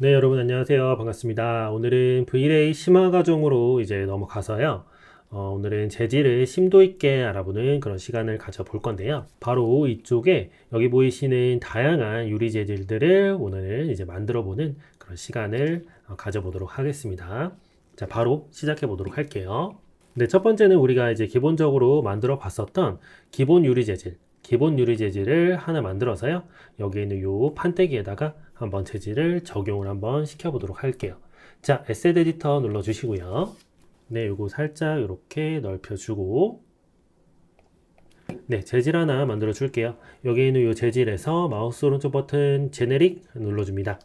네, 여러분 안녕하세요. 반갑습니다. 오늘은 V-ray 심화 과정으로 이제 넘어가서요. 오늘은 재질을 심도 있게 알아보는 그런 시간을 가져볼 건데요. 바로 이쪽에 여기 보이시는 다양한 유리 재질들을 오늘 이제 만들어 보는 그런 시간을 가져보도록 하겠습니다. 자, 바로 시작해 보도록 할게요. 네, 첫 번째는 우리가 이제 기본적으로 만들어 봤었던 기본 유리 재질을 하나 만들어서요. 여기 있는 요 판때기에다가 한번 재질을 적용을 한번 시켜보도록 할게요. 자, 에셋 에디터 눌러주시고요. 네, 요거 살짝 이렇게 넓혀주고, 네, 재질 하나 만들어 줄게요. 여기 있는 요 재질에서 마우스 오른쪽 버튼 제네릭 눌러줍니다.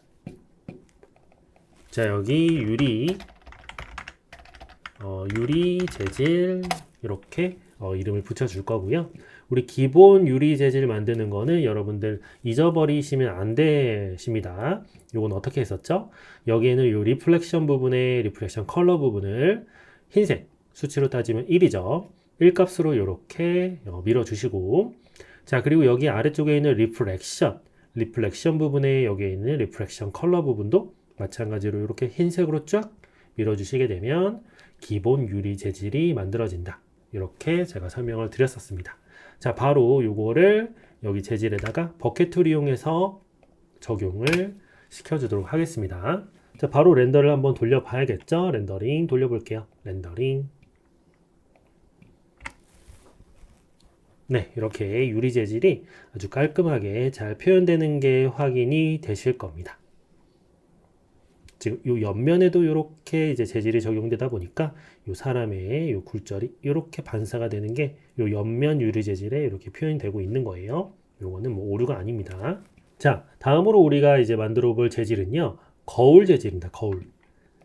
자, 여기 유리 재질 이렇게 이름을 붙여줄 거고요. 우리 기본 유리 재질 만드는 거는 여러분들 잊어버리시면 안 되십니다. 요건 어떻게 했었죠? 여기에는 요 리플렉션 부분에 리플렉션 컬러 부분을 흰색 수치로 따지면 1이죠. 1 값으로 이렇게 밀어주시고, 자, 그리고 여기 아래쪽에 있는 리플렉션 부분에 여기에 있는 리플렉션 컬러 부분도 마찬가지로 이렇게 흰색으로 쫙 밀어주시게 되면 기본 유리 재질이 만들어진다. 이렇게 제가 설명을 드렸었습니다. 자, 바로 요거를 여기 재질에다가 버켓 툴 이용해서 적용을 시켜주도록 하겠습니다. 자, 바로 렌더를 한번 돌려봐야겠죠? 렌더링 돌려볼게요. 렌더링. 네, 이렇게 유리 재질이 아주 깔끔하게 잘 표현되는 게 확인이 되실 겁니다. 지금 요 옆면에도 이렇게 이제 재질이 적용되다 보니까 요 사람의 요 굴절이 이렇게 반사가 되는 게 요 옆면 유리 재질에 이렇게 표현이 되고 있는 거예요. 요거는 뭐 오류가 아닙니다. 자, 다음으로 우리가 이제 만들어 볼 재질은요. 거울 재질입니다. 거울.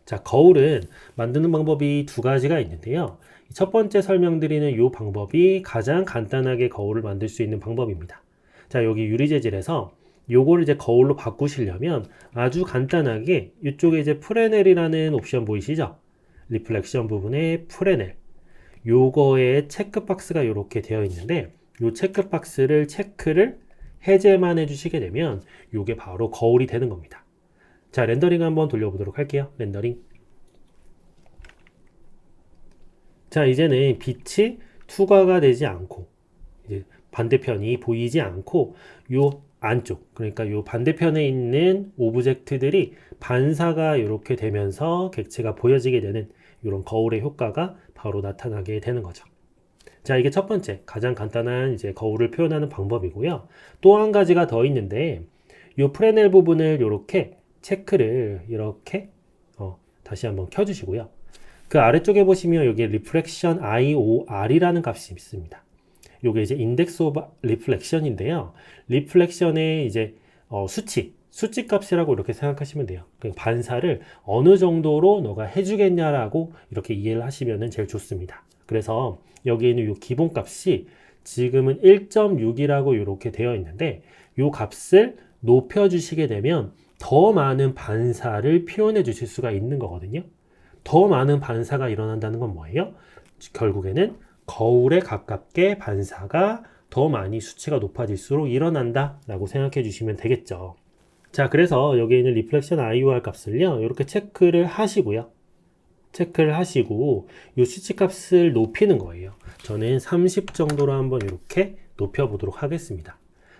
자, 거울은 만드는 방법이 두 가지가 있는데요. 첫 번째 설명드리는 요 방법이 가장 간단하게 거울을 만들 수 있는 방법입니다. 자, 여기 유리 재질에서 요거를 이제 거울로 바꾸시려면 아주 간단하게 이쪽에 이제 프레넬이라는 옵션 보이시죠? 리플렉션 부분에 프레넬. 요거에 체크박스가 이렇게 되어 있는데 요 체크박스를 체크를 해제만 해주시게 되면 요게 바로 거울이 되는 겁니다. 자, 렌더링 한번 돌려보도록 할게요. 렌더링. 자, 이제는 빛이 투과가 되지 않고 이제 반대편이 보이지 않고 요 안쪽, 그러니까 요 반대편에 있는 오브젝트들이 반사가 이렇게 되면서 객체가 보여지게 되는 이런 거울의 효과가 바로 나타나게 되는 거죠. 자, 이게 첫 번째 가장 간단한 이제 거울을 표현하는 방법이고요. 또 한 가지가 더 있는데 요 프레넬 부분을 이렇게 체크를 이렇게 다시 한번 켜주시고요. 그 아래쪽에 보시면 여기 리프렉션 IOR이라는 값이 있습니다. 요게 이제 인덱스 오브 리플렉션인데요. 리플렉션의 이제 수치 값이라고 이렇게 생각하시면 돼요. 반사를 어느 정도로 너가 해주겠냐라고 이렇게 이해를 하시면 제일 좋습니다. 그래서 여기 있는 요 기본 값이 지금은 1.6이라고 이렇게 되어 있는데 요 값을 높여주시게 되면 더 많은 반사를 표현해 주실 수가 있는 거거든요. 더 많은 반사가 일어난다는 건 뭐예요? 결국에는 거울에 가깝게 반사가 더 많이 수치가 높아질수록 일어난다 라고 생각해 주시면 되겠죠. 자, 그래서 여기 있는 리플렉션 IOR 값을요 이렇게 체크를 하시고요. 체크를 하시고 이 수치 값을 높이는 거예요. 저는 30 정도로 한번 이렇게 높여 보도록 하겠습니다.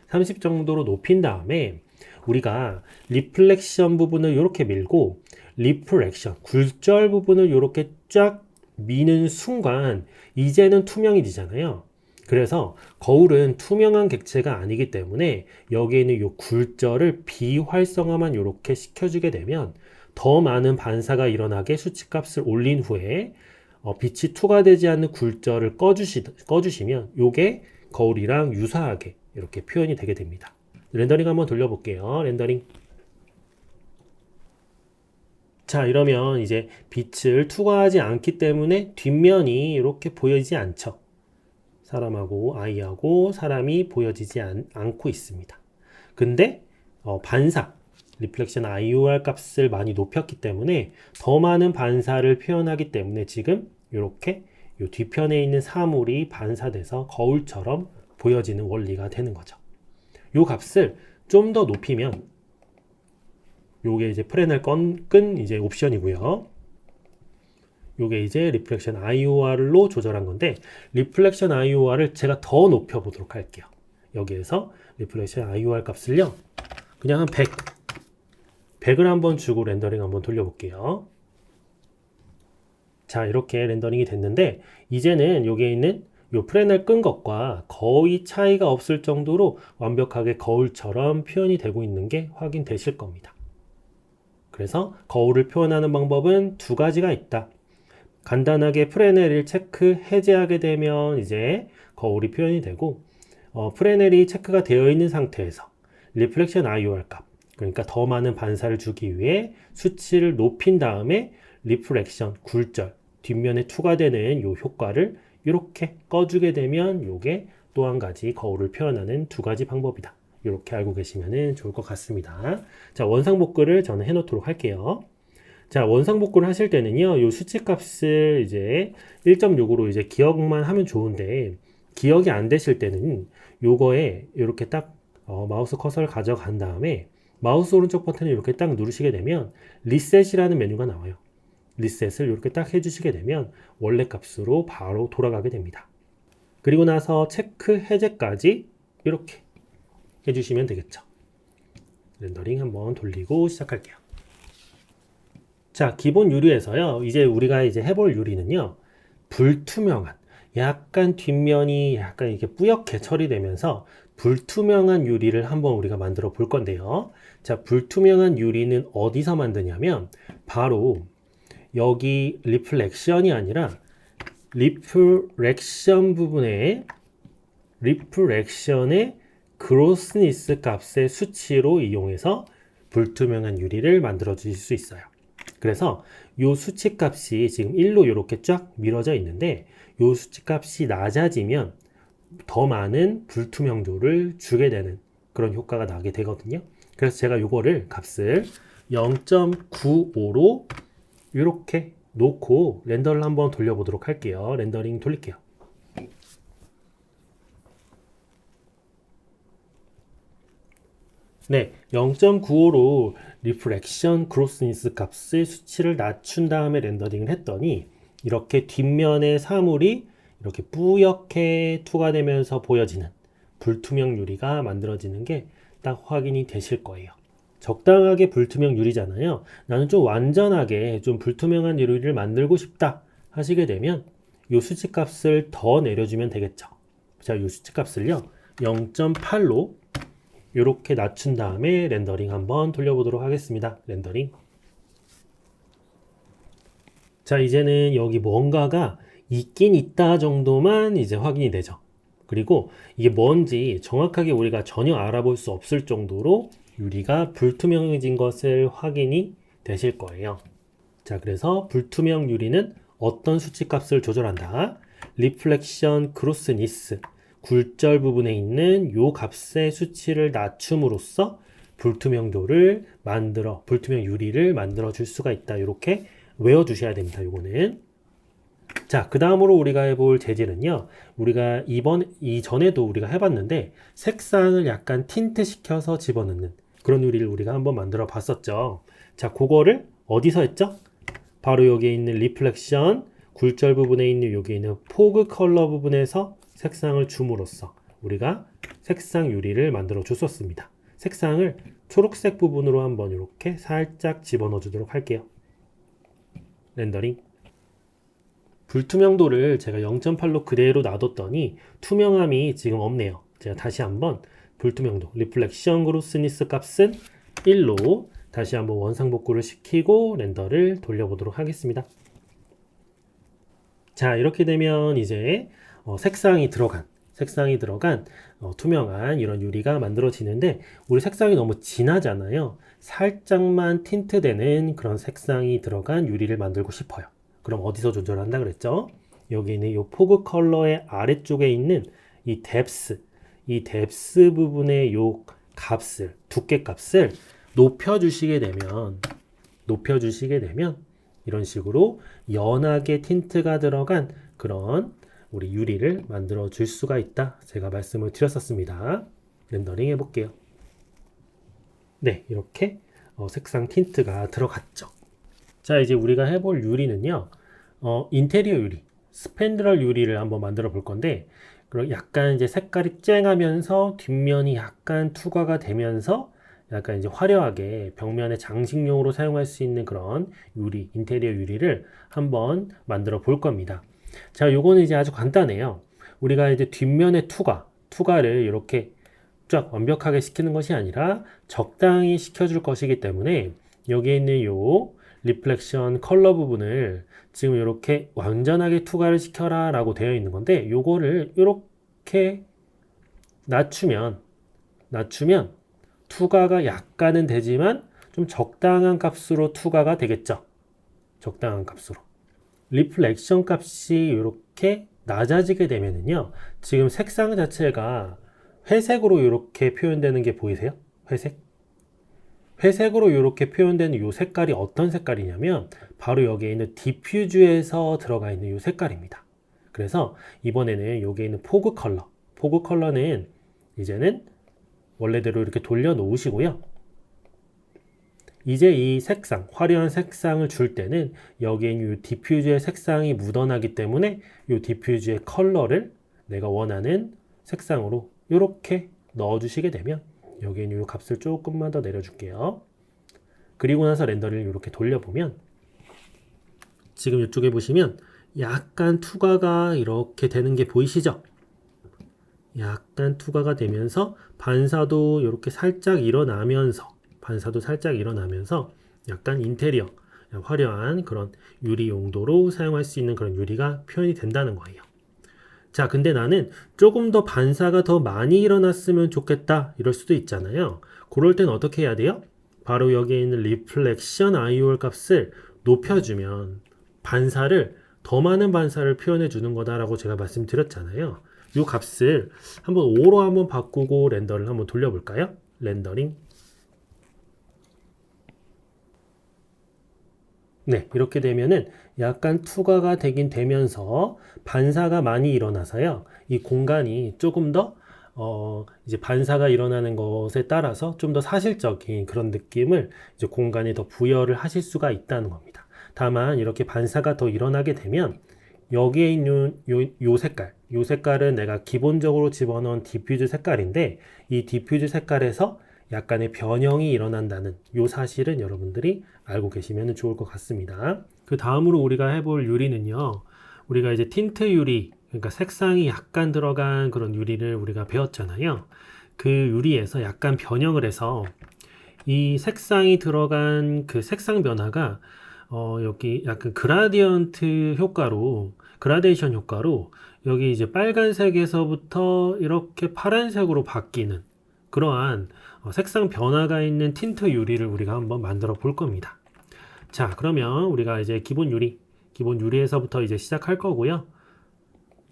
30 정도로 높인 다음에 우리가 리플렉션 부분을 이렇게 밀고 리플렉션 굴절 부분을 이렇게 쫙 미는 순간 이제는 투명해지잖아요. 그래서 거울은 투명한 객체가 아니기 때문에 여기에 있는 이 굴절을 비활성화만 이렇게 시켜주게 되면 더 많은 반사가 일어나게 수치값을 올린 후에 빛이 투과되지 않는 굴절을 꺼주시면 이게 거울이랑 유사하게 이렇게 표현이 되게 됩니다. 렌더링 한번 돌려볼게요. 렌더링. 자, 이러면 이제 빛을 투과하지 않기 때문에 뒷면이 이렇게 보여지지 않죠. 사람하고 아이하고 사람이 보여지지 않고 있습니다. 근데 반사, 리플렉션 IOR 값을 많이 높였기 때문에 더 많은 반사를 표현하기 때문에 지금 이렇게 이 뒤편에 있는 사물이 반사돼서 거울처럼 보여지는 원리가 되는 거죠. 이 값을 좀 더 높이면 요게 이제 프레넬 끈 이제 옵션이고요. 요게 이제 리플렉션 IOR로 조절한 건데, 리플렉션 IOR을 제가 더 높여 보도록 할게요. 여기에서 리플렉션 IOR 값을요, 그냥 한 100을 한번 주고 렌더링 한번 돌려볼게요. 자, 이렇게 렌더링이 됐는데, 이제는 여기에 있는 요 프레넬 끈 것과 거의 차이가 없을 정도로 완벽하게 거울처럼 표현이 되고 있는 게 확인되실 겁니다. 그래서 거울을 표현하는 방법은 두 가지가 있다. 간단하게 프레넬을 체크 해제하게 되면 이제 거울이 표현이 되고, 프레넬이 체크가 되어 있는 상태에서 리플렉션 IOR 값, 그러니까 더 많은 반사를 주기 위해 수치를 높인 다음에 리플렉션 굴절 뒷면에 투과되는 요 효과를 이렇게 꺼주게 되면 요게 또 한 가지 거울을 표현하는 두 가지 방법이다. 이렇게 알고 계시면 좋을 것 같습니다. 자, 원상복구를 저는 해놓도록 할게요. 자, 원상복구를 하실 때는요, 요 수치값을 이제 1.6으로 이제 기억만 하면 좋은데, 기억이 안 되실 때는 요거에 이렇게 딱 마우스 커서를 가져간 다음에 마우스 오른쪽 버튼을 이렇게 딱 누르시게 되면 리셋이라는 메뉴가 나와요. 리셋을 이렇게 딱 해주시게 되면 원래 값으로 바로 돌아가게 됩니다. 그리고 나서 체크 해제까지 이렇게 해주시면 되겠죠. 렌더링 한번 돌리고 시작할게요. 자, 기본 유리에서요, 이제 우리가 이제 해볼 유리는요, 불투명한, 약간 뒷면이 약간 이렇게 뿌옇게 처리되면서 불투명한 유리를 한번 우리가 만들어 볼 건데요. 자, 불투명한 유리는 어디서 만드냐면 바로 여기 리플렉션이 아니라 리플렉션 부분에 리플렉션의 그로스니스 값의 수치로 이용해서 불투명한 유리를 만들어 주실 수 있어요. 그래서 요 수치 값이 지금 1로 이렇게 쫙 밀어져 있는데, 요 수치 값이 낮아지면 더 많은 불투명도를 주게 되는 그런 효과가 나게 되거든요. 그래서 제가 요거를 값을 0.95로 이렇게 놓고 렌더를 한번 돌려보도록 할게요. 렌더링 돌릴게요. 네, 0.95로 리프렉션 그로스니스 값의 수치를 낮춘 다음에 렌더링을 했더니 이렇게 뒷면의 사물이 이렇게 뿌옇게 투과되면서 보여지는 불투명 유리가 만들어지는 게 딱 확인이 되실 거예요. 적당하게 불투명 유리잖아요. 나는 좀 완전하게 좀 불투명한 유리를 만들고 싶다 하시게 되면 이 수치값을 더 내려주면 되겠죠. 자, 이 수치값을요 0.8로 이렇게 낮춘 다음에 렌더링 한번 돌려보도록 하겠습니다. 렌더링. 자, 이제는 여기 뭔가가 있긴 있다 정도만 이제 확인이 되죠. 그리고 이게 뭔지 정확하게 우리가 전혀 알아볼 수 없을 정도로 유리가 불투명해진 것을 확인이 되실 거예요. 자, 그래서 불투명 유리는 어떤 수치값을 조절한다? 리플렉션 크로스니스, 굴절 부분에 있는 요 값의 수치를 낮춤으로써 불투명 유리를 만들어 줄 수가 있다. 이렇게 외워 두셔야 됩니다. 요거는. 자, 그 다음으로 우리가 해볼 재질은요, 우리가 이전에도 우리가 해봤는데 색상을 약간 틴트 시켜서 집어넣는 그런 유리를 우리가 한번 만들어 봤었죠. 자, 그거를 어디서 했죠? 바로 여기에 있는 리플렉션 굴절 부분에 있는 여기에 있는 포그 컬러 부분에서 색상을 줌으로써 우리가 색상 유리를 만들어 줬었습니다. 색상을 초록색 부분으로 한번 이렇게 살짝 집어넣어 주도록 할게요. 렌더링. 불투명도를 제가 0.8로 그대로 놔뒀더니 투명함이 지금 없네요. 제가 다시 한번 불투명도 리플렉션 그로스니스 값은 1로 다시 한번 원상복구를 시키고 렌더를 돌려보도록 하겠습니다. 자, 이렇게 되면 이제 색상이 들어간 투명한 이런 유리가 만들어지는데, 우리 색상이 너무 진하잖아요. 살짝만 틴트되는 그런 색상이 들어간 유리를 만들고 싶어요. 그럼 어디서 조절한다 그랬죠? 여기 있는 이 포그 컬러의 아래쪽에 있는 이 뎁스 부분의 요 값을, 두께 값을 높여주시게 되면 이런 식으로 연하게 틴트가 들어간 그런 우리 유리를 만들어 줄 수가 있다. 제가 말씀을 드렸었습니다. 렌더링 해볼게요. 네, 이렇게 색상 틴트가 들어갔죠. 자, 이제 우리가 해볼 유리는요, 인테리어 유리, 스팬드럴 유리를 한번 만들어 볼 건데, 그리고 약간 이제 색깔이 쨍하면서 뒷면이 약간 투과가 되면서 약간 이제 화려하게 벽면에 장식용으로 사용할 수 있는 그런 유리, 인테리어 유리를 한번 만들어 볼 겁니다. 자, 요거는 이제 아주 간단해요. 우리가 이제 뒷면에 투과를 이렇게 쫙 완벽하게 시키는 것이 아니라 적당히 시켜줄 것이기 때문에 여기에 있는 요 리플렉션 컬러 부분을 지금 이렇게 완전하게 투과를 시켜라 라고 되어 있는 건데, 요거를 이렇게 낮추면 투과가 약간은 되지만 좀 적당한 값으로 투과가 되겠죠. 적당한 값으로. 리플렉션 값이 이렇게 낮아지게 되면은요, 지금 색상 자체가 회색으로 이렇게 표현되는 게 보이세요? 회색으로 이렇게 표현되는 이 색깔이 어떤 색깔이냐면 바로 여기에 있는 디퓨즈에서 들어가 있는 이 색깔입니다. 그래서 이번에는 여기에 있는 포그 컬러는 이제는 원래대로 이렇게 돌려 놓으시고요. 이제 이 색상, 화려한 색상을 줄 때는 여기에 있는 이 디퓨즈의 색상이 묻어나기 때문에 이 디퓨즈의 컬러를 내가 원하는 색상으로 이렇게 넣어주시게 되면 여기에 있는 이 값을 조금만 더 내려줄게요. 그리고 나서 렌더를 이렇게 돌려보면 지금 이쪽에 보시면 약간 투과가 이렇게 되는 게 보이시죠? 약간 투과가 되면서 반사도 이렇게 살짝 일어나면서 약간 인테리어, 화려한 그런 유리 용도로 사용할 수 있는 그런 유리가 표현이 된다는 거예요. 자, 근데 나는 조금 더 반사가 더 많이 일어났으면 좋겠다 이럴 수도 있잖아요. 그럴 땐 어떻게 해야 돼요? 바로 여기에 있는 리플렉션 IOL 값을 높여주면 더 많은 반사를 표현해 주는 거다라고 제가 말씀드렸잖아요. 이 값을 한번 5로 한번 바꾸고 렌더를 한번 돌려볼까요? 렌더링. 네, 이렇게 되면은 약간 투과가 되긴 되면서 반사가 많이 일어나서요. 이 공간이 조금 더 이제 반사가 일어나는 것에 따라서 좀 더 사실적인 그런 느낌을 이제 공간에 더 부여를 하실 수가 있다는 겁니다. 다만 이렇게 반사가 더 일어나게 되면 여기에 있는 요 색깔은 내가 기본적으로 집어넣은 디퓨즈 색깔인데 이 디퓨즈 색깔에서 약간의 변형이 일어난다는 요 사실은 여러분들이 알고 계시면 좋을 것 같습니다. 그 다음으로 우리가 해볼 유리는요, 우리가 이제 틴트 유리, 그러니까 색상이 약간 들어간 그런 유리를 우리가 배웠잖아요. 그 유리에서 약간 변형을 해서 이 색상이 들어간 그 색상 변화가 여기 약간 그라데이션 효과로 여기 이제 빨간색에서부터 이렇게 파란색으로 바뀌는 그러한 색상 변화가 있는 틴트 유리를 우리가 한번 만들어 볼 겁니다. 자, 그러면 우리가 이제 기본 유리에서부터 이제 시작할 거고요.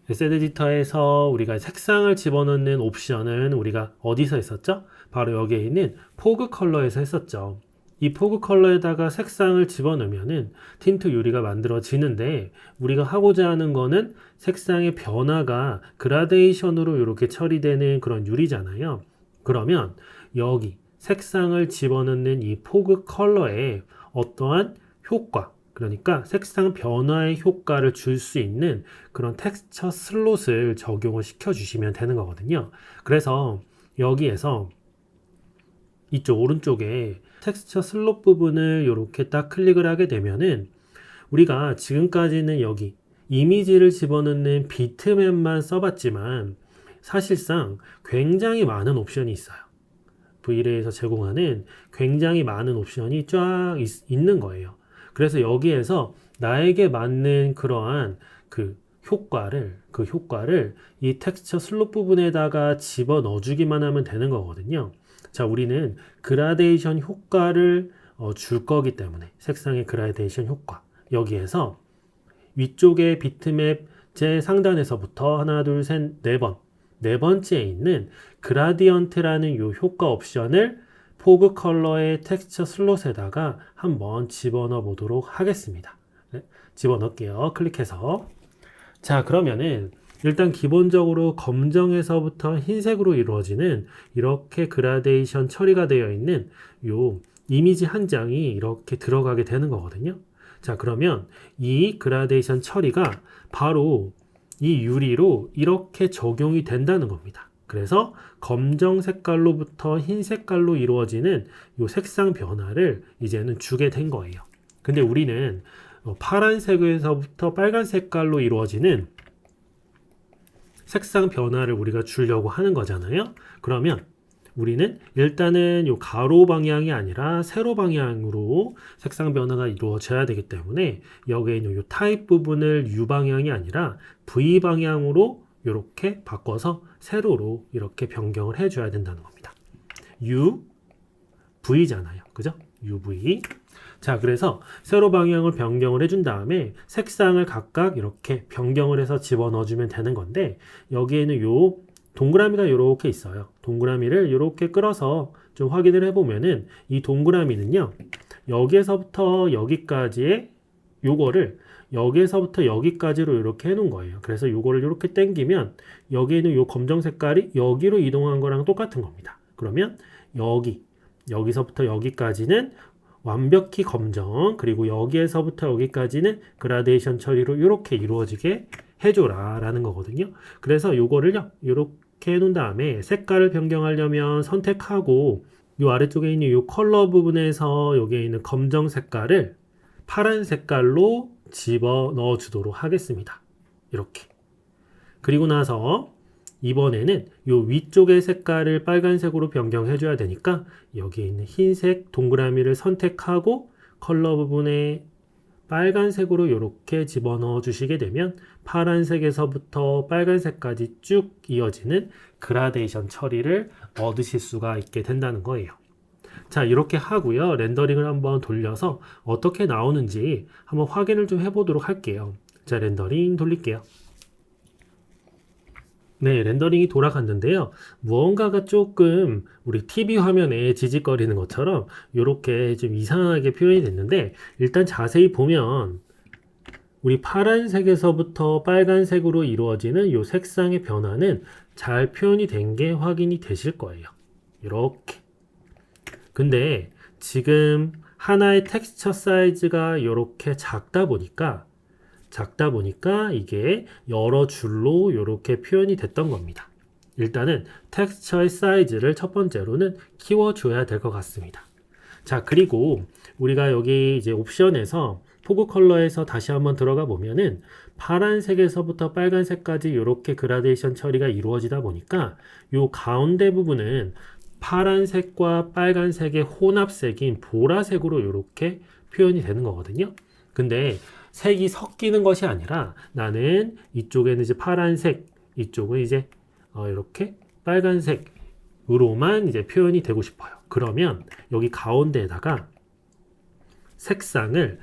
에셋 에디터에서 우리가 색상을 집어넣는 옵션은 우리가 어디서 했었죠? 바로 여기에 있는 포그 컬러에서 했었죠. 이 포그 컬러에다가 색상을 집어넣으면은 틴트 유리가 만들어지는데 우리가 하고자 하는 거는 색상의 변화가 그라데이션으로 이렇게 처리되는 그런 유리잖아요. 그러면 여기 색상을 집어넣는 이 포그 컬러에 어떠한 효과, 그러니까 색상 변화의 효과를 줄 수 있는 그런 텍스처 슬롯을 적용을 시켜주시면 되는 거거든요. 그래서 여기에서 이쪽 오른쪽에 텍스처 슬롯 부분을 이렇게 딱 클릭을 하게 되면은 우리가 지금까지는 여기 이미지를 집어넣는 비트맵만 써봤지만 사실상 굉장히 많은 옵션이 있어요. V-Ray에서 제공하는 굉장히 많은 옵션이 쫙 있는 거예요. 그래서 여기에서 나에게 맞는 그러한 그 효과를 이 텍스처 슬롯 부분에다가 집어 넣어주기만 하면 되는 거거든요. 자, 우리는 그라데이션 효과를 줄 거기 때문에 색상의 그라데이션 효과 여기에서 위쪽에 비트맵 제 상단에서부터 하나, 둘, 셋, 네 번째에 있는 그라디언트라는 이 효과 옵션을 포그 컬러의 텍스처 슬롯에다가 한번 집어넣어 보도록 하겠습니다. 네, 집어넣을게요. 클릭해서. 자, 그러면은 일단 기본적으로 검정에서부터 흰색으로 이루어지는 이렇게 그라데이션 처리가 되어 있는 요 이미지 한 장이 이렇게 들어가게 되는 거거든요. 자, 그러면 이 그라데이션 처리가 바로 이 유리로 이렇게 적용이 된다는 겁니다. 그래서 검정 색깔로부터 흰 색깔로 이루어지는 이 색상 변화를 이제는 주게 된 거예요. 근데 우리는 파란색에서부터 빨간 색깔로 이루어지는 색상 변화를 우리가 주려고 하는 거잖아요. 그러면 우리는 일단은 요 가로 방향이 아니라 세로 방향으로 색상 변화가 이루어져야 되기 때문에 여기에 있는 요 타입 부분을 U 방향이 아니라 V 방향으로 이렇게 바꿔서 세로로 이렇게 변경을 해줘야 된다는 겁니다. U, V잖아요. 그죠? UV. 자, 그래서 세로 방향을 변경을 해준 다음에 색상을 각각 이렇게 변경을 해서 집어넣어주면 되는 건데 여기에는 요 동그라미가 이렇게 있어요. 동그라미를 이렇게 끌어서 좀 확인을 해보면은 이 동그라미는요. 여기에서부터 여기까지의 요거를 여기에서부터 여기까지로 이렇게 해놓은 거예요. 그래서 요거를 이렇게 당기면 여기에는 요 검정 색깔이 여기로 이동한 거랑 똑같은 겁니다. 그러면 여기서부터 여기까지는 완벽히 검정, 그리고 여기에서부터 여기까지는 그라데이션 처리로 이렇게 이루어지게 해줘라 라는 거거든요. 그래서 요거를요 이렇게 해놓은 다음에 색깔을 변경하려면 선택하고 요 아래쪽에 있는 요 컬러 부분에서 여기에 있는 검정 색깔을 파란 색깔로 집어 넣어 주도록 하겠습니다. 이렇게. 그리고 나서 이번에는 요 위쪽의 색깔을 빨간색으로 변경해 줘야 되니까 여기에 있는 흰색 동그라미를 선택하고 컬러 부분에 빨간색으로 이렇게 집어넣어 주시게 되면 파란색에서부터 빨간색까지 쭉 이어지는 그라데이션 처리를 얻으실 수가 있게 된다는 거예요. 자, 이렇게 하고요. 렌더링을 한번 돌려서 어떻게 나오는지 한번 확인을 좀 해보도록 할게요. 자, 렌더링 돌릴게요. 네, 렌더링이 돌아갔는데요. 무언가가 조금 우리 TV 화면에 지직거리는 것처럼 이렇게 좀 이상하게 표현이 됐는데 일단 자세히 보면 우리 파란색에서부터 빨간색으로 이루어지는 이 색상의 변화는 잘 표현이 된 게 확인이 되실 거예요. 이렇게. 근데 지금 하나의 텍스처 사이즈가 이렇게 작다 보니까 이게 여러 줄로 이렇게 표현이 됐던 겁니다. 일단은 텍스처의 사이즈를 첫 번째로는 키워줘야 될 것 같습니다. 자, 그리고 우리가 여기 이제 옵션에서 포그 컬러에서 다시 한번 들어가 보면은 파란색에서부터 빨간색까지 이렇게 그라데이션 처리가 이루어지다 보니까 요 가운데 부분은 파란색과 빨간색의 혼합색인 보라색으로 이렇게 표현이 되는 거거든요. 근데 색이 섞이는 것이 아니라 나는 이쪽에는 이제 파란색, 이쪽은 이제 이렇게 빨간색으로만 이제 표현이 되고 싶어요. 그러면 여기 가운데에다가 색상을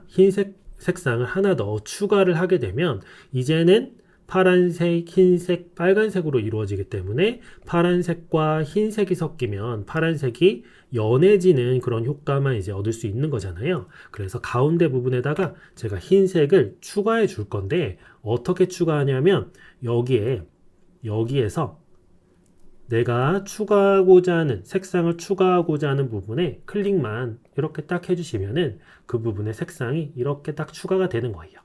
흰색 색상을 하나 더 추가를 하게 되면 이제는 파란색, 흰색, 빨간색으로 이루어지기 때문에 파란색과 흰색이 섞이면 파란색이 연해지는 그런 효과만 이제 얻을 수 있는 거잖아요. 그래서 가운데 부분에다가 제가 흰색을 추가해 줄 건데 어떻게 추가하냐면 여기에서 내가 추가하고자 하는 색상을 추가하고자 하는 부분에 클릭만 이렇게 딱 해주시면은 그 부분의 색상이 이렇게 딱 추가가 되는 거예요.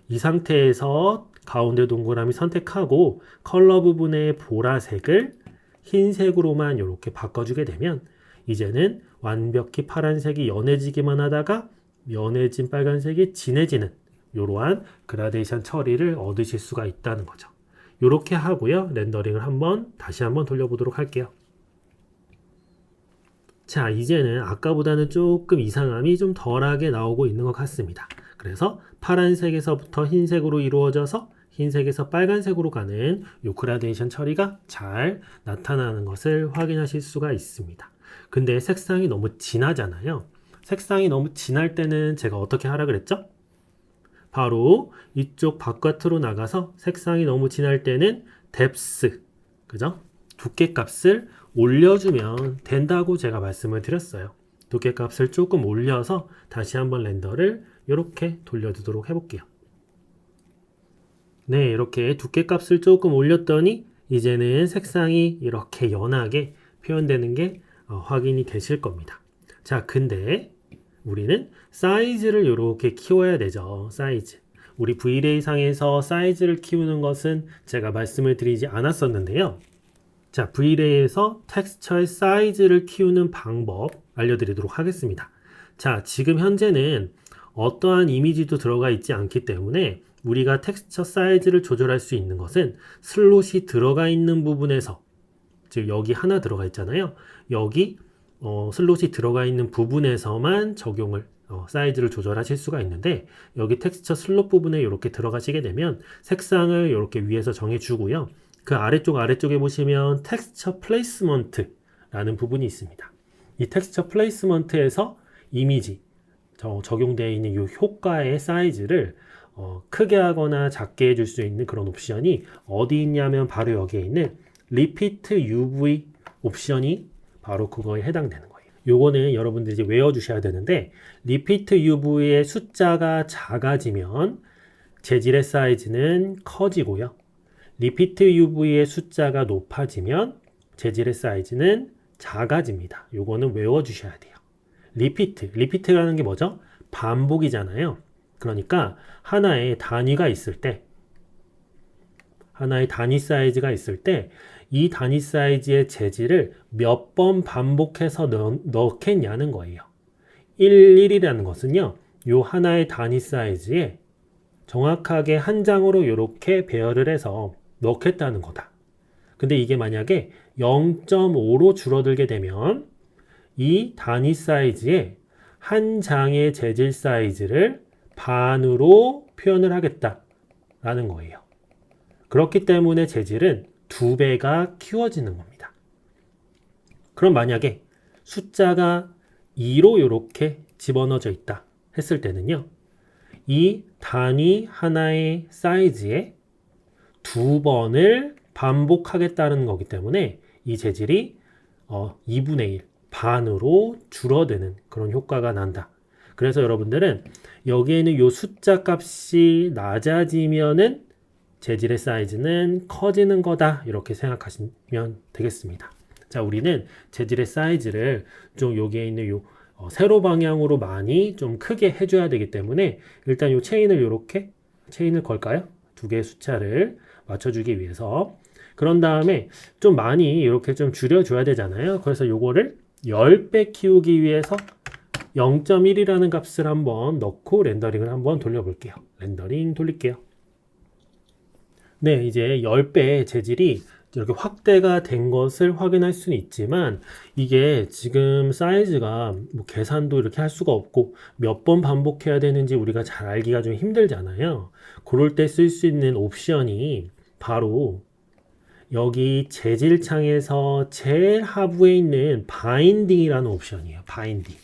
이 상태에서 가운데 동그라미 선택하고 컬러 부분의 보라색을 흰색으로만 이렇게 바꿔주게 되면 이제는 완벽히 파란색이 연해지기만 하다가 연해진 빨간색이 진해지는 이러한 그라데이션 처리를 얻으실 수가 있다는 거죠. 이렇게 하고요. 렌더링을 다시 한번 돌려보도록 할게요. 자, 이제는 아까보다는 조금 이상함이 좀 덜하게 나오고 있는 것 같습니다. 그래서 파란색에서부터 흰색으로 이루어져서 흰색에서 빨간색으로 가는 이 그라데이션 처리가 잘 나타나는 것을 확인하실 수가 있습니다. 근데 색상이 너무 진하잖아요. 색상이 너무 진할 때는 제가 어떻게 하라 그랬죠? 바로 이쪽 바깥으로 나가서 색상이 너무 진할 때는 뎁스, 그죠? 두께 값을 올려주면 된다고 제가 말씀을 드렸어요. 두께 값을 조금 올려서 다시 한번 렌더를 이렇게 돌려두도록 해볼게요. 네, 이렇게 두께 값을 조금 올렸더니 이제는 색상이 이렇게 연하게 표현되는 게 확인이 되실 겁니다. 자, 근데 우리는 사이즈를 이렇게 키워야 되죠. 사이즈. 우리 V-Ray 상에서 사이즈를 키우는 것은 제가 말씀을 드리지 않았었는데요. 자, V-Ray에서 텍스처의 사이즈를 키우는 방법 알려드리도록 하겠습니다. 자, 지금 현재는 어떠한 이미지도 들어가 있지 않기 때문에 우리가 텍스처 사이즈를 조절할 수 있는 것은 슬롯이 들어가 있는 부분에서, 즉 여기 하나 들어가 있잖아요. 여기 슬롯이 들어가 있는 부분에서만 적용을 사이즈를 조절하실 수가 있는데, 여기 텍스처 슬롯 부분에 이렇게 들어가시게 되면 색상을 이렇게 위에서 정해주고요. 그 아래쪽에 보시면 텍스처 플레이스먼트라는 부분이 있습니다. 이 텍스처 플레이스먼트에서 이미지 적용되어 있는 이 효과의 사이즈를 크게 하거나 작게 해줄 수 있는 그런 옵션이 어디 있냐면 바로 여기에 있는 리피트 UV 옵션이 바로 그거에 해당되는 거예요. 요거는 여러분들이 이제 외워주셔야 되는데, 리피트 UV의 숫자가 작아지면 재질의 사이즈는 커지고요. 리피트 UV의 숫자가 높아지면 재질의 사이즈는 작아집니다. 요거는 외워주셔야 돼요. 리피트라는 게 뭐죠? 반복이잖아요. 그러니까 하나의 단위가 있을 때, 하나의 단위 사이즈가 있을 때 이 단위 사이즈의 재질을 몇 번 반복해서 넣겠냐는 거예요. 1이라는 것은요, 요 하나의 단위 사이즈에 정확하게 한 장으로 이렇게 배열을 해서 넣겠다는 거다. 근데 이게 만약에 0.5로 줄어들게 되면 이 단위 사이즈에 한 장의 재질 사이즈를 반으로 표현을 하겠다라는 거예요. 그렇기 때문에 재질은 2배가 키워지는 겁니다. 그럼 만약에 숫자가 2로 이렇게 집어넣어져 있다 했을 때는요, 이 단위 하나의 사이즈에 2번을 반복하겠다는 거기 때문에 이 재질이 2분의 1, 반으로 줄어드는 그런 효과가 난다. 그래서 여러분들은 여기에는 이 숫자 값이 낮아지면은 재질의 사이즈는 커지는 거다, 이렇게 생각하시면 되겠습니다. 자, 우리는 재질의 사이즈를 좀 여기에 있는 요 세로 방향으로 많이 좀 크게 해줘야 되기 때문에 일단 요 체인을 걸까요? 두 개의 숫자를 맞춰주기 위해서. 그런 다음에 좀 많이 이렇게 좀 줄여줘야 되잖아요. 그래서 요거를 10배 키우기 위해서 0.1이라는 값을 한번 넣고 렌더링을 한번 돌려볼게요. 렌더링 돌릴게요. 네, 이제 10배 재질이 이렇게 확대가 된 것을 확인할 수는 있지만, 이게 지금 사이즈가 뭐 계산도 이렇게 할 수가 없고 몇 번 반복해야 되는지 우리가 잘 알기가 좀 힘들잖아요. 그럴 때 쓸 수 있는 옵션이 바로 여기 재질 창에서 제일 하부에 있는 바인딩이라는 옵션이에요. 바인딩.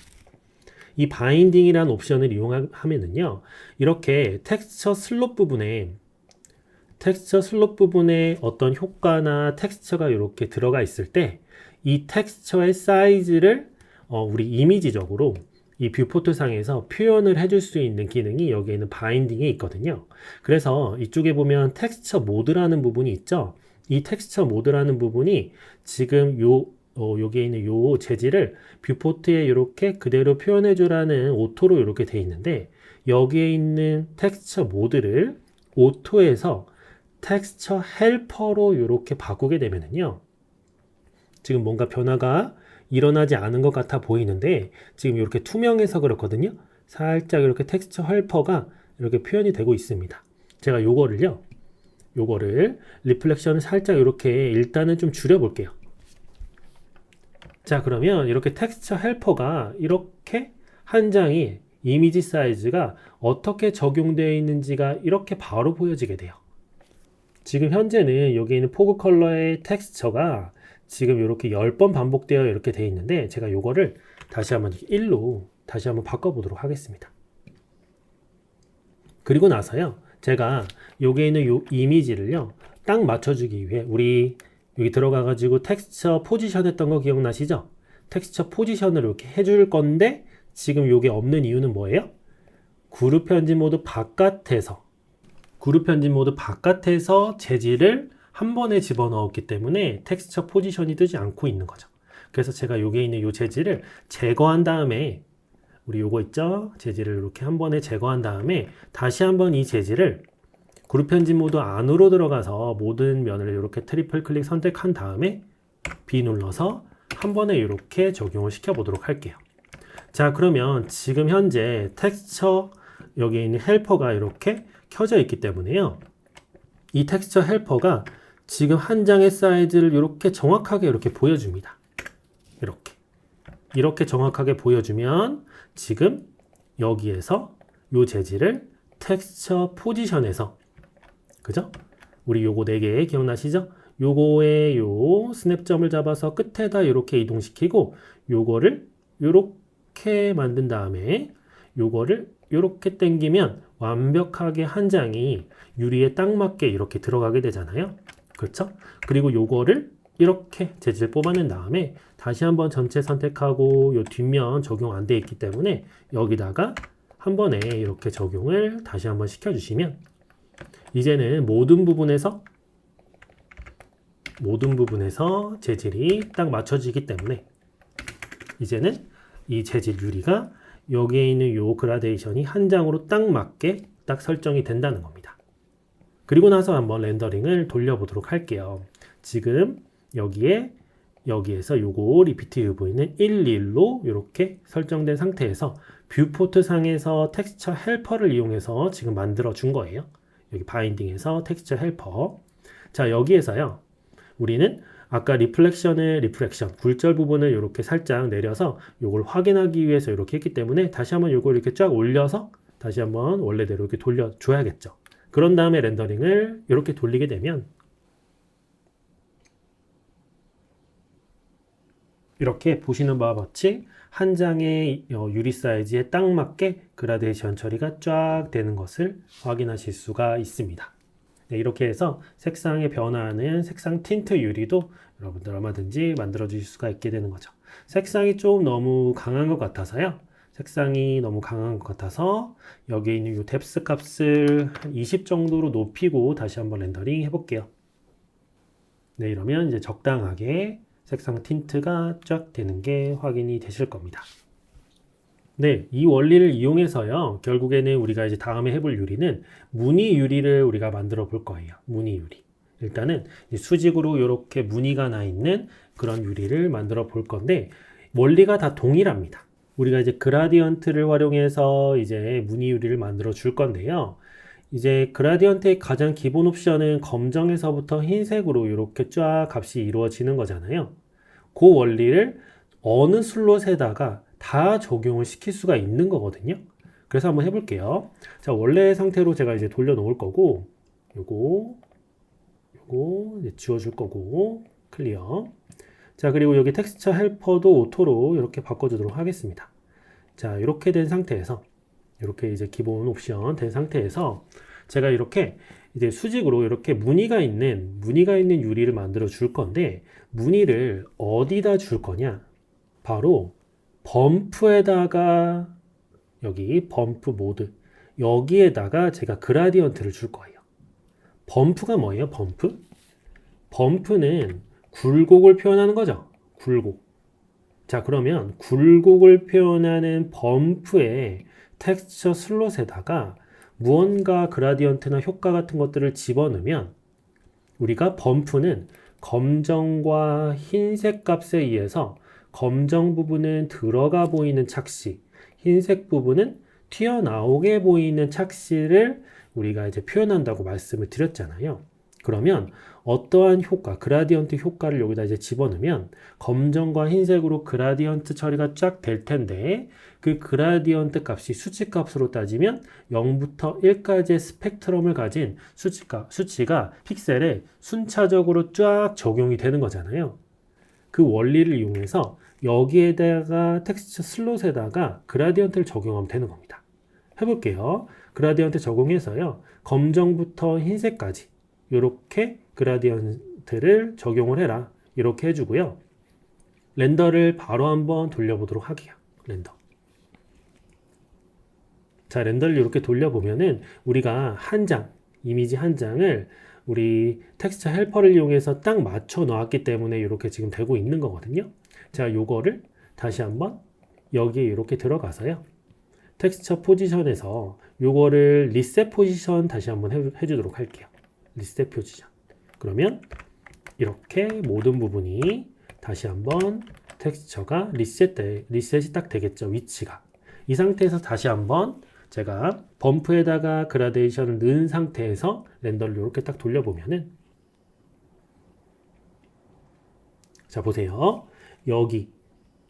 이 바인딩이라는 옵션을 이용하면은요, 이렇게 텍스처 슬롯 부분에 어떤 효과나 텍스처가 이렇게 들어가 있을 때 이 텍스처의 사이즈를 우리 이미지적으로 이 뷰포트 상에서 표현을 해줄 수 있는 기능이 여기에는 바인딩에 있거든요. 그래서 이쪽에 보면 텍스처 모드라는 부분이 있죠. 이 텍스처 모드라는 부분이 지금 여기에 있는 요 재질을 뷰포트에 이렇게 그대로 표현해 주라는 오토로 이렇게 돼 있는데, 여기에 있는 텍스처 모드를 오토에서 텍스처 헬퍼로 이렇게 바꾸게 되면은요, 지금 뭔가 변화가 일어나지 않은 것 같아 보이는데 지금 이렇게 투명해서 그렇거든요. 살짝 이렇게 텍스처 헬퍼가 이렇게 표현이 되고 있습니다. 제가 요거를 리플렉션을 살짝 이렇게 일단은 좀 줄여볼게요. 자, 그러면 이렇게 텍스처 헬퍼가 이렇게 한 장이 이미지 사이즈가 어떻게 적용되어 있는지가 이렇게 바로 보여지게 돼요. 지금 현재는 여기 있는 포그 컬러의 텍스처가 지금 이렇게 10번 반복되어 이렇게 되어 있는데, 제가 요거를 다시 한번 1로 다시 한번 바꿔보도록 하겠습니다. 그리고 나서요, 제가 여기에 있는 요 이미지를요 딱 맞춰주기 위해 우리 여기 들어가가지고 텍스처 포지션 했던 거 기억나시죠? 텍스처 포지션을 이렇게 해줄 건데 지금 요게 없는 이유는 뭐예요? 그룹 편집 모드 바깥에서 재질을 한 번에 집어넣었기 때문에 텍스처 포지션이 뜨지 않고 있는 거죠. 그래서 제가 여기에 있는 요 재질을 제거한 다음에 우리 요거 있죠? 재질을 이렇게 한 번에 제거한 다음에 다시 한번 이 재질을 그룹 편집 모드 안으로 들어가서 모든 면을 이렇게 트리플 클릭 선택한 다음에 B 눌러서 한 번에 이렇게 적용을 시켜 보도록 할게요. 자, 그러면 지금 현재 텍스처 여기에 있는 헬퍼가 이렇게 켜져 있기 때문에요. 이 텍스처 헬퍼가 지금 한 장의 사이즈를 이렇게 정확하게 이렇게 보여줍니다. 이렇게 정확하게 보여주면 지금 여기에서 요 재질을 텍스처 포지션에서 그죠? 우리 요거 4개 기억나시죠? 요거에 요 스냅점을 잡아서 끝에다 이렇게 이동시키고 요거를 요렇게 만든 다음에 요거를 요렇게 당기면 완벽하게 한 장이 유리에 딱 맞게 이렇게 들어가게 되잖아요. 그렇죠? 그리고 요거를 이렇게 재질 뽑아낸 다음에 다시 한번 전체 선택하고 요 뒷면 적용 안 돼 있기 때문에 여기다가 한 번에 이렇게 적용을 다시 한번 시켜주시면 이제는 모든 부분에서 재질이 딱 맞춰지기 때문에 이제는 이 재질 유리가 여기에 있는 요 그라데이션이 한 장으로 딱 맞게 딱 설정이 된다는 겁니다. 그리고 나서 한번 렌더링을 돌려보도록 할게요. 지금 여기에서 요거 리피트 UV는 11로 이렇게 설정된 상태에서 뷰포트 상에서 텍스처 헬퍼를 이용해서 지금 만들어 준 거예요. 여기 바인딩에서 텍스처 헬퍼. 자, 여기에서요. 우리는 아까 리플렉션, 굴절 부분을 이렇게 살짝 내려서 요걸 확인하기 위해서 이렇게 했기 때문에 다시 한번 요걸 이렇게 쫙 올려서 다시 한번 원래대로 이렇게 돌려줘야겠죠. 그런 다음에 렌더링을 이렇게 돌리게 되면 이렇게 보시는 바와 같이 한 장의 유리 사이즈에 딱 맞게 그라데이션 처리가 쫙 되는 것을 확인하실 수가 있습니다. 네, 이렇게 해서 색상의 변화하는 색상 틴트 유리도 여러분들 얼마든지 만들어 주실 수가 있게 되는 거죠. 색상이 좀 너무 강한 것 같아서요. 여기에 있는 이 뎁스 값을 한 20 정도로 높이고 다시 한번 렌더링 해볼게요. 네, 이러면 이제 적당하게 색상 틴트가 쫙 되는 게 확인이 되실 겁니다. 네, 이 원리를 이용해서요. 결국에는 우리가 이제 다음에 해볼 유리는 무늬 유리를 우리가 만들어 볼 거예요. 무늬 유리. 일단은 수직으로 이렇게 무늬가 나 있는 그런 유리를 만들어 볼 건데 원리가 다 동일합니다. 우리가 이제 그라디언트를 활용해서 이제 무늬 유리를 만들어 줄 건데요. 이제 그라디언트의 가장 기본 옵션은 검정에서부터 흰색으로 이렇게 쫙 값이 이루어지는 거잖아요. 그 원리를 어느 슬롯에다가 다 적용을 시킬 수가 있는 거거든요. 그래서 한번 해볼게요. 자, 원래 상태로 제가 이제 돌려놓을 거고, 요거 이제 지워줄 거고, 클리어. 자, 그리고 여기 텍스처 헬퍼도 오토로 이렇게 바꿔주도록 하겠습니다. 자, 이렇게 된 상태에서, 이렇게 이제 기본 옵션 된 상태에서 제가 이렇게 이제 수직으로 이렇게 무늬가 있는 유리를 만들어 줄 건데, 무늬를 어디다 줄 거냐? 바로 범프에다가 여기 범프 모드 여기에다가 제가 그라디언트를 줄 거예요. 범프가 뭐예요? 범프는 굴곡을 표현하는 거죠. 굴곡. 자, 그러면 굴곡을 표현하는 범프의 텍스처 슬롯에다가 무언가 그라디언트나 효과 같은 것들을 집어넣으면 우리가 범프는 검정과 흰색 값에 의해서 검정 부분은 들어가 보이는 착시, 흰색 부분은 튀어나오게 보이는 착시를 우리가 이제 표현한다고 말씀을 드렸잖아요. 그러면 어떠한 효과, 그라디언트 효과를 여기다 이제 집어넣으면 검정과 흰색으로 그라디언트 처리가 쫙 될 텐데 그 그라디언트 값이 수치 값으로 따지면 0부터 1까지의 스펙트럼을 가진 수치가 픽셀에 순차적으로 쫙 적용이 되는 거잖아요. 그 원리를 이용해서 여기에다가 텍스처 슬롯에다가 그라디언트를 적용하면 되는 겁니다. 해볼게요. 그라디언트 적용해서요. 검정부터 흰색까지 이렇게 그라디언트를 적용을 해라. 이렇게 해주고요. 렌더를 바로 한번 돌려보도록 할게요. 렌더. 자, 렌더를 이렇게 돌려보면은 우리가 이미지 한 장을 우리 텍스처 헬퍼를 이용해서 딱 맞춰 놓았기 때문에 이렇게 지금 되고 있는 거거든요. 자, 요거를 다시 한번 여기에 이렇게 들어가서요. 텍스처 포지션에서 요거를 리셋 포지션 다시 한번 해주도록 할게요. 리셋 포지션. 그러면 이렇게 모든 부분이 다시 한번 텍스처가 리셋이 딱 되겠죠. 위치가. 이 상태에서 다시 한번 제가 범프에다가 그라데이션을 넣은 상태에서 렌더를 이렇게 딱 돌려보면은 자, 보세요. 여기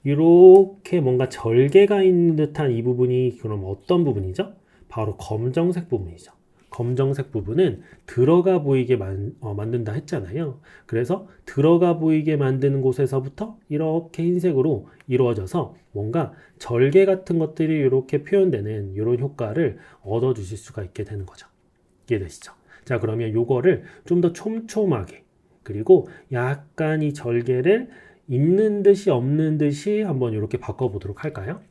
이렇게 뭔가 절개가 있는 듯한 이 부분이 그럼 어떤 부분이죠? 바로 검정색 부분이죠. 검정색 부분은 들어가 보이게 만든다 했잖아요. 그래서 들어가 보이게 만드는 곳에서부터 이렇게 흰색으로 이루어져서 뭔가 절개 같은 것들이 이렇게 표현되는 이런 효과를 얻어주실 수가 있게 되는 거죠. 이해되시죠? 자, 그러면 요거를 좀 더 촘촘하게 그리고 약간 이 절개를 있는 듯이 없는 듯이 한번 이렇게 바꿔보도록 할까요?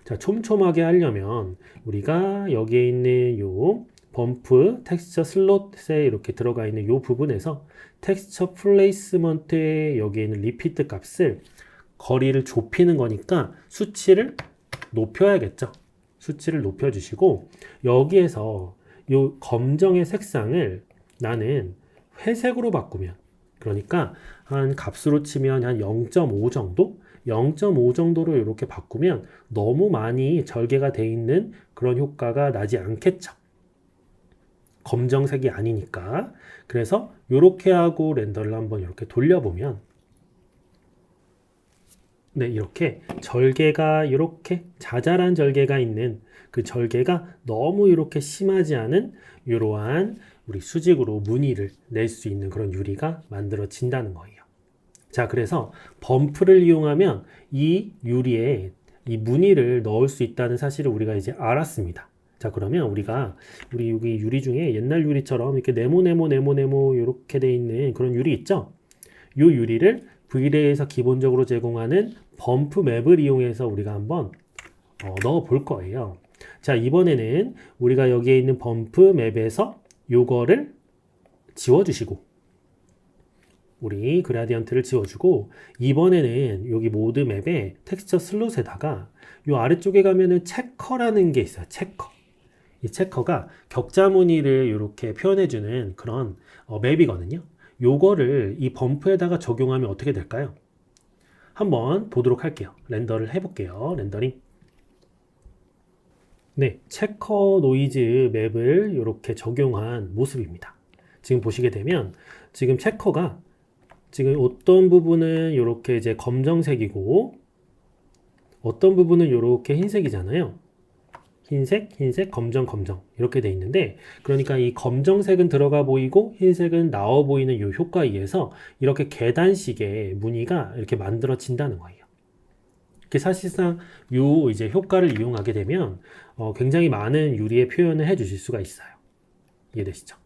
자, 촘촘하게 하려면 우리가 여기에 있는 요 범프 텍스처 슬롯에 이렇게 들어가 있는 요 부분에서 텍스처 플레이스먼트에 여기에 있는 리피트 값을 거리를 좁히는 거니까 수치를 높여야겠죠. 수치를 높여주시고 여기에서 요 검정의 색상을 나는 회색으로 바꾸면 그러니까 한 값으로 치면 한 0.5 정도? 0.5 정도로 이렇게 바꾸면 너무 많이 절개가 돼 있는 그런 효과가 나지 않겠죠. 검정색이 아니니까. 그래서 이렇게 하고 렌더를 한번 이렇게 돌려보면 네, 이렇게 절개가 이렇게 자잘한 절개가 있는 그 절개가 너무 이렇게 심하지 않은 이러한 우리 수직으로 무늬를 낼 수 있는 그런 유리가 만들어진다는 거예요. 자, 그래서 범프를 이용하면 이 유리에 이 무늬를 넣을 수 있다는 사실을 우리가 이제 알았습니다. 자, 그러면 우리 여기 유리 중에 옛날 유리처럼 이렇게 네모 이렇게 돼 있는 그런 유리 있죠? 이 유리를 V-Ray에서 기본적으로 제공하는 범프 맵을 이용해서 우리가 한번 넣어 볼 거예요. 자, 이번에는 우리가 여기에 있는 범프 맵에서 요거를 지워주시고 우리 그라디언트를 지워주고 이번에는 여기 모드 맵에 텍스처 슬롯에다가 요 아래쪽에 가면은 체커라는 게 있어요. 체커. 이 체커가 격자 무늬를 이렇게 표현해주는 그런 맵이거든요. 요거를 이 범프에다가 적용하면 어떻게 될까요? 한번 보도록 할게요. 렌더를 해볼게요. 렌더링. 네, 체커 노이즈 맵을 이렇게 적용한 모습입니다. 지금 보시게 되면 지금 체커가 지금 어떤 부분은 이렇게 이제 검정색이고 어떤 부분은 이렇게 흰색이잖아요. 흰색, 검정 이렇게 돼 있는데 그러니까 이 검정색은 들어가 보이고 흰색은 나와 보이는 이 효과에 의해서 이렇게 계단식의 무늬가 이렇게 만들어진다는 거예요. 이렇게 사실상 이 이제 효과를 이용하게 되면 굉장히 많은 유리의 표현을 해 주실 수가 있어요. 이해되시죠?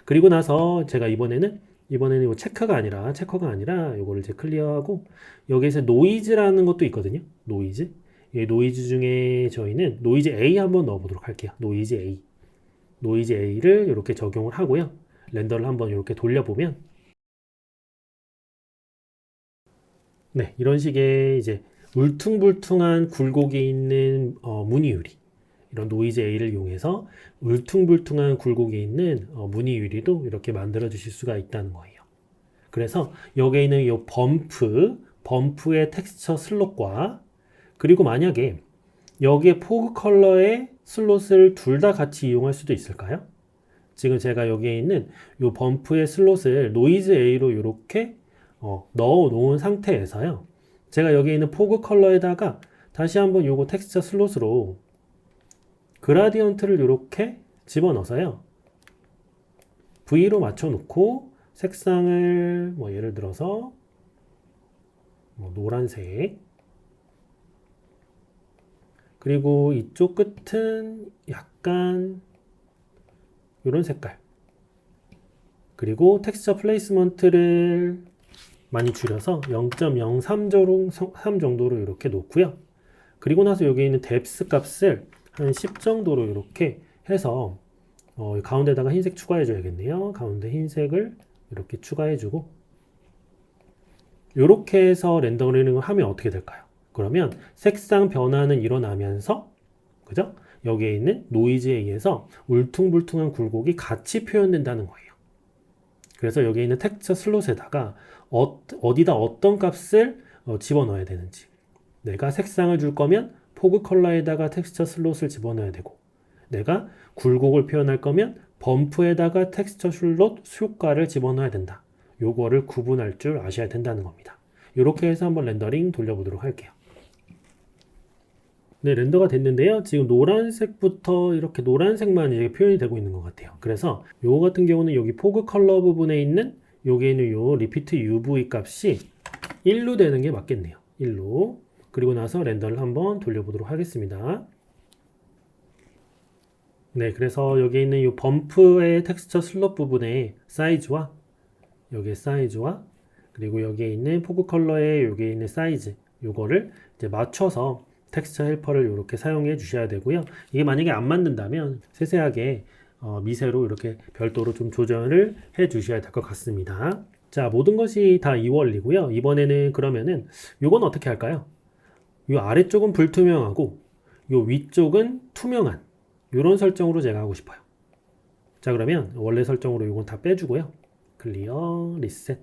그리고 나서 제가 이번에는 이 체커가 아니라 이거를 이제 클리어하고 여기에서 노이즈라는 것도 있거든요. 노이즈. 이 노이즈 중에 저희는 노이즈 A 한번 넣어보도록 할게요. 노이즈 A. 노이즈 A를 이렇게 적용을 하고요. 렌더를 한번 이렇게 돌려보면 네, 이런 식의 이제 울퉁불퉁한 굴곡이 있는 무늬 유리. 이런 노이즈 A를 이용해서 울퉁불퉁한 굴곡이 있는 무늬 유리도 이렇게 만들어 주실 수가 있다는 거예요. 그래서 여기에 있는 이 범프의 텍스처 슬롯과 그리고 만약에 여기에 포그 컬러의 슬롯을 둘 다 같이 이용할 수도 있을까요? 지금 제가 여기에 있는 이 범프의 슬롯을 노이즈 A로 이렇게 넣어 놓은 상태에서요. 제가 여기에 있는 포그 컬러에다가 다시 한번 요거 텍스처 슬롯으로 그라디언트를 이렇게 집어넣어서요. V로 맞춰놓고 색상을 뭐 예를 들어서 뭐 노란색 그리고 이쪽 끝은 약간 이런 색깔 그리고 텍스처 플레이스먼트를 많이 줄여서 0.03 정도로 이렇게 놓고요. 그리고 나서 여기 있는 뎁스 값을 한 10 정도로 이렇게 해서 가운데다가 흰색 추가해 줘야겠네요. 가운데 흰색을 이렇게 추가해 주고 이렇게 해서 렌더링을 하면 어떻게 될까요? 그러면 색상 변화는 일어나면서, 그죠? 여기에 있는 노이즈에 의해서 울퉁불퉁한 굴곡이 같이 표현된다는 거예요. 그래서 여기에 있는 텍스처 슬롯에다가 어디다 어떤 값을 집어넣어야 되는지, 내가 색상을 줄 거면 포그 컬러에다가 텍스처 슬롯을 집어넣어야 되고, 내가 굴곡을 표현할 거면 범프에다가 텍스처 슬롯 효과를 집어넣어야 된다. 요거를 구분할 줄 아셔야 된다는 겁니다. 이렇게 해서 한번 렌더링 돌려보도록 할게요. 네, 렌더가 됐는데요. 지금 노란색부터 이렇게 노란색만 이제 표현이 되고 있는 것 같아요. 그래서 요거 같은 경우는 여기 포그 컬러 부분에 있는 여기에 있는 요 리피트 UV 값이 1로 되는 게 맞겠네요. 1로. 그리고 나서 렌더를 한번 돌려보도록 하겠습니다. 네, 그래서 여기 있는 이 범프의 텍스처 슬롯 부분의 사이즈와 여기의 사이즈와 그리고 여기에 있는 포그 컬러의 여기에 있는 사이즈 요거를 이제 맞춰서 텍스처 헬퍼를 이렇게 사용해 주셔야 되고요. 이게 만약에 안 맞는다면 세세하게 미세로 이렇게 별도로 좀 조절을 해 주셔야 될 것 같습니다. 자, 모든 것이 다 2원리고요. 이번에는 그러면은 요건 어떻게 할까요? 요 아래쪽은 불투명하고 요 위쪽은 투명한 이런 설정으로 제가 하고 싶어요. 자, 그러면 원래 설정으로 이건 다 빼주고요. 클리어, 리셋,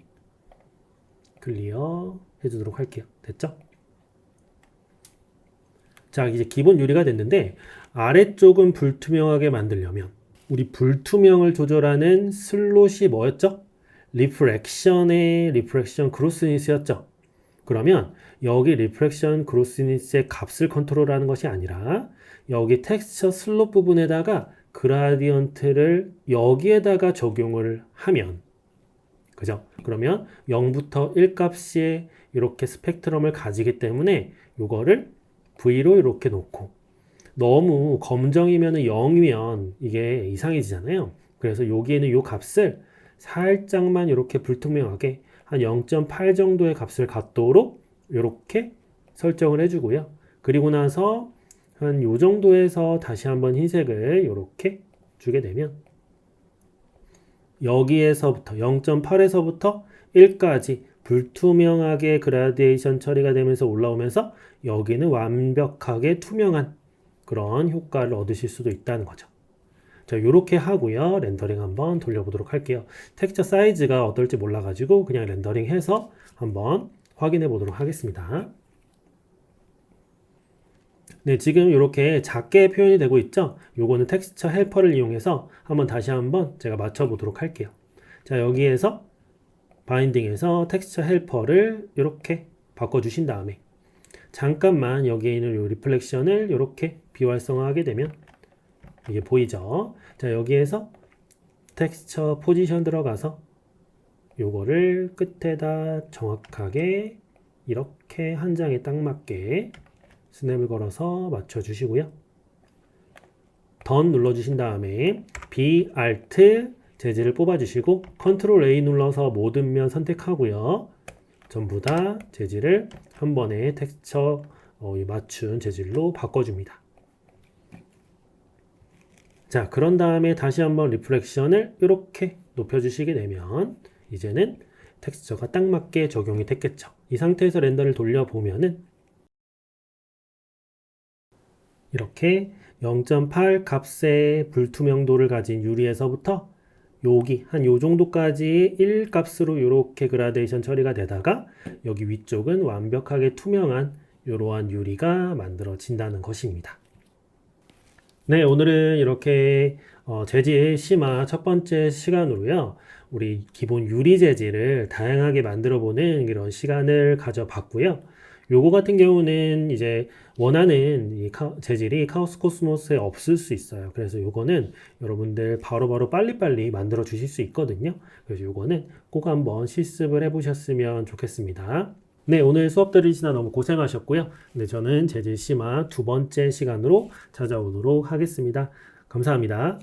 클리어 해주도록 할게요. 됐죠? 자, 이제 기본 유리가 됐는데 아래쪽은 불투명하게 만들려면 우리 불투명을 조절하는 슬롯이 뭐였죠? 리프렉션 그로스니스였죠. 그러면 여기 리프렉션 그로스니스의 값을 컨트롤하는 것이 아니라 여기 텍스처 슬롯 부분에다가 그라디언트를 여기에다가 적용을 하면, 그죠? 그러면 0부터 1 값이 이렇게 스펙트럼을 가지기 때문에 이거를 V로 이렇게 놓고, 너무 검정이면 0이면 이게 이상해지잖아요. 그래서 여기에는 이 값을 살짝만 이렇게 불투명하게 한 0.8 정도의 값을 갖도록 이렇게 설정을 해주고요. 그리고 나서 한 요 정도에서 다시 한번 흰색을 이렇게 주게 되면 여기에서부터 0.8에서부터 1까지 불투명하게 그라데이션 처리가 되면서 올라오면서 여기는 완벽하게 투명한 그런 효과를 얻으실 수도 있다는 거죠. 자, 요렇게 하고요. 렌더링 한번 돌려보도록 할게요. 텍스처 사이즈가 어떨지 몰라가지고 그냥 렌더링 해서 한번 확인해 보도록 하겠습니다. 네, 지금 이렇게 작게 표현이 되고 있죠? 요거는 텍스처 헬퍼를 이용해서 다시 한번 제가 맞춰 보도록 할게요. 자, 여기에서 바인딩에서 텍스처 헬퍼를 이렇게 바꿔 주신 다음에 잠깐만 여기에 있는 요 리플렉션을 이렇게 비활성화하게 되면 이게 보이죠? 자, 여기에서 텍스처 포지션 들어가서 요거를 끝에다 정확하게 이렇게 한 장에 딱 맞게 스냅을 걸어서 맞춰 주시고요. 던 눌러 주신 다음에 B, Alt, 재질을 뽑아 주시고 Ctrl A 눌러서 모든 면 선택하고요. 전부 다 재질을 한 번에 텍스처 맞춘 재질로 바꿔줍니다. 자, 그런 다음에 다시 한번 리프렉션을 이렇게 높여주시게 되면 이제는 텍스처가 딱 맞게 적용이 됐겠죠. 이 상태에서 렌더를 돌려보면은 이렇게 0.8 값의 불투명도를 가진 유리에서부터 여기 한 요 정도까지 1 값으로 이렇게 그라데이션 처리가 되다가 여기 위쪽은 완벽하게 투명한 이러한 유리가 만들어진다는 것입니다. 네, 오늘은 이렇게 재질 심화 첫 번째 시간으로요. 우리 기본 유리 재질을 다양하게 만들어 보는 이런 시간을 가져봤고요. 요거 같은 경우는 이제 원하는 이 재질이 카오스 코스모스에 없을 수 있어요. 그래서 요거는 여러분들 바로바로 빨리빨리 만들어 주실 수 있거든요. 그래서 요거는 꼭 한번 실습을 해 보셨으면 좋겠습니다. 네, 오늘 수업 들으시나 너무 고생하셨고요. 네, 저는 재질 심화 두 번째 시간으로 찾아오도록 하겠습니다. 감사합니다.